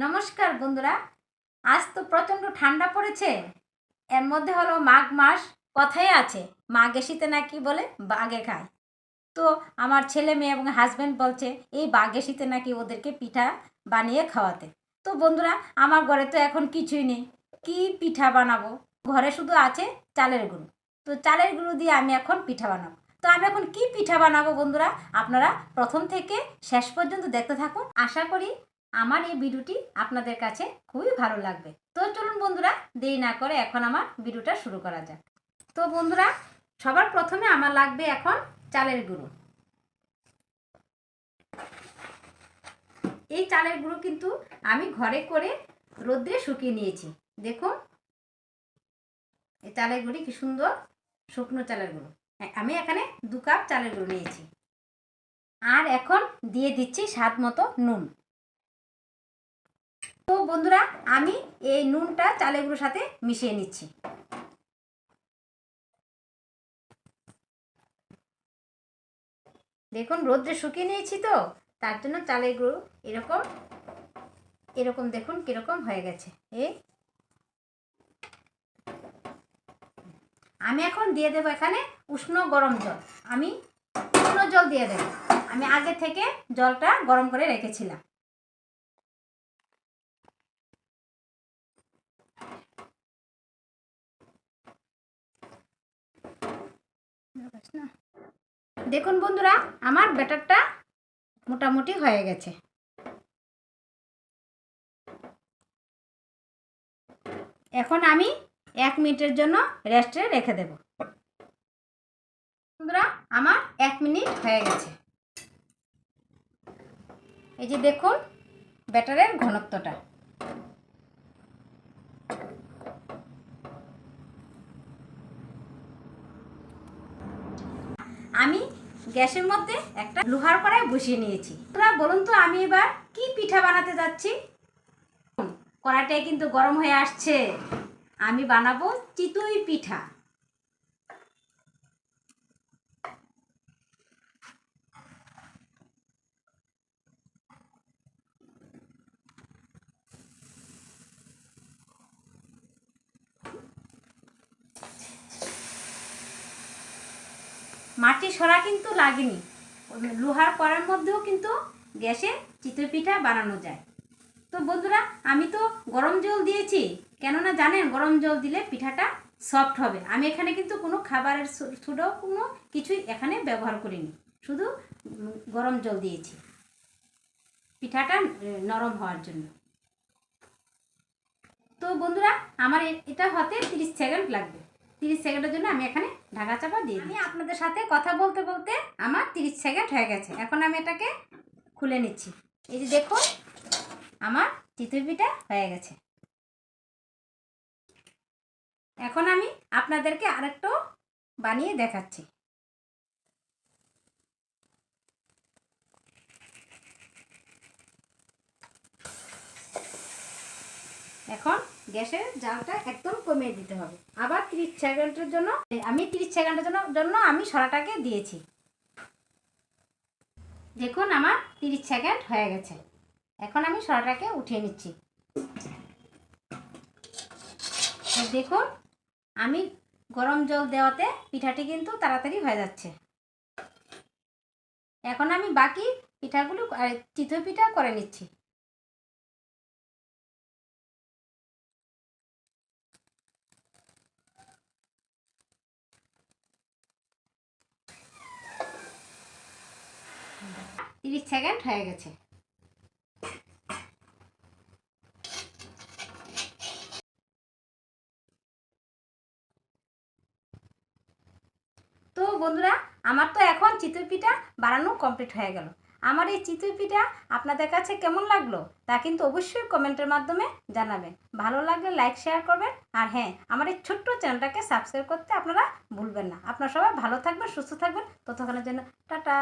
নমস্কার বন্ধুরা, আজ তো প্রচণ্ড ঠান্ডা পড়েছে। এর মধ্যে হলো মাঘ মাস, কথাই আছে মাঘে শীতে নাকি বলে বাঘে খায়। তো আমার ছেলে মেয়ে এবং হাজব্যান্ড বলছে এই বাঘে শীতে নাকি ওদেরকে পিঠা বানিয়ে খাওয়াতে। তো বন্ধুরা, আমার ঘরে তো এখন কিছুই নেই, কি পিঠা বানাবো? ঘরে শুধু আছে চালের গুঁড়ো। তো চালের গুঁড়ো দিয়ে আমি এখন পিঠা বানাবো। তো আমি এখন কি পিঠা বানাবো বন্ধুরা, আপনারা প্রথম থেকে শেষ পর্যন্ত দেখতে থাকুন। আশা করি আমার এই ভিডিওটি আপনাদের কাছে খুবই ভালো লাগবে। তো চলুন বন্ধুরা, দেরি না করে এখন আমার ভিডিওটা শুরু করা যাক। তো বন্ধুরা, সবার প্রথমে আমার লাগবে এখন চালের গুঁড়ো। এই চালের গুঁড়ো কিন্তু আমি ঘরে করে রোদ্রে শুকিয়ে নিয়েছি। দেখুন এই চালের গুঁড়ি কি সুন্দর শুকনো চালের গুঁড়ো। আমি এখানে 2 কাপ চালের গুঁড়ো নিয়েছি। আর এখন দিয়ে দিচ্ছি স্বাদ মতো নুন। তো বন্ধুরা, আমি এই নুনটা চালের গুঁড়োর সাথে মিশিয়ে নিচ্ছি। দেখুন রোদ্রে শুকিয়ে নিয়েছি, তো তার জন্য চালের গুঁড়ো এরকম এরকম দেখুন কিরকম হয়ে গেছে। আমি এখন দিয়ে দেবো এখানে উষ্ণ গরম জল। আমি উষ্ণ জল দিয়ে দেবো। আমি আগে থেকে জলটা গরম করে রেখেছিলাম। দেখুন বন্ধুরা, আমার ব্যাটারটা মোটামুটি হয়ে গেছে। এখন আমি 1 মিনিটের জন্য রেস্টে রেখে দেব। বন্ধুরা, আমার 1 মিনিট হয়ে গেছে। এই যে দেখুন ব্যাটারের ঘনত্বটা। আমি গ্যাসের মধ্যে একটা লোহার কড়াই বসিয়ে নিয়েছি। তোমরা বলুন তো আমি এবার কি পিঠা বানাতে যাচ্ছি। কড়াইটাই কিন্তু গরম হয়ে আসছে। আমি বানাবো চিতই পিঠা। মাটি সরা কিন্তু লাগেনি। লোহার কড়াইয়ের মধ্যেও কিন্তু গ্যাসে চিতই পিঠা বানানো যায়। তো বন্ধুরা, আমি তো গরম জল দিয়েছি, কেননা জানেন গরম জল দিলে পিঠাটা সফট হবে। আমি এখানে কিন্তু কোনো খাবারের ছোটো কোনো কিছুই এখানে ব্যবহার করিনি, শুধু গরম জল দিয়েছি পিঠাটা নরম হওয়ার জন্য। তো বন্ধুরা, আমার এটা হতে 30 সেকেন্ড লাগবে। 30 সেকেন্ডের জন্য আমি এখানে ঢাকা চাপা দিয়ে দিই। আপনাদের সাথে কথা বলতে বলতে আমার 30 সেকেন্ড হয়ে গেছে। এখন আমি এটাকে খুলে নিচ্ছি। এই যে দেখুন আমার চিতই পিঠা হয়ে গেছে। এখন আমি আপনাদেরকে আরেকটু বানিয়ে দেখাচ্ছি। এখন গ্যাসের জালটা একদম কমিয়ে দিতে হবে। আবার 30 সেকেন্ডের জন্য আমি 30 সেকেন্ডের জন্য আমি সরাটাকে দিয়েছি। দেখুন আমার 30 সেকেন্ড হয়ে গেছে। এখন আমি সরাটাকে উঠিয়ে নিচ্ছি। দেখুন আমি গরম জল দেওয়াতে পিঠাটি কিন্তু তাড়াতাড়ি হয়ে যাচ্ছে। এখন আমি বাকি পিঠাগুলো চিতই পিঠা করে নিচ্ছি। তিরিশ সেকেন্ড হয়ে গেছে। তো বন্ধুরা, আমার তো এখন চিতই পিঠা বানানো কমপ্লিট হয়ে গেল। আমার এই চিতই পিঠা আপনাদের কাছে কেমন লাগলো তা কিন্তু অবশ্যই কমেন্টের মাধ্যমে জানাবেন। ভালো লাগলে লাইক শেয়ার করবেন। আর হ্যাঁ, আমার এই ছোট্ট চ্যানেলটাকে সাবস্ক্রাইব করতে আপনারা ভুলবেন না। আপনারা সবাই ভালো থাকবেন, সুস্থ থাকবেন। ততক্ষণের জন্য টাটা।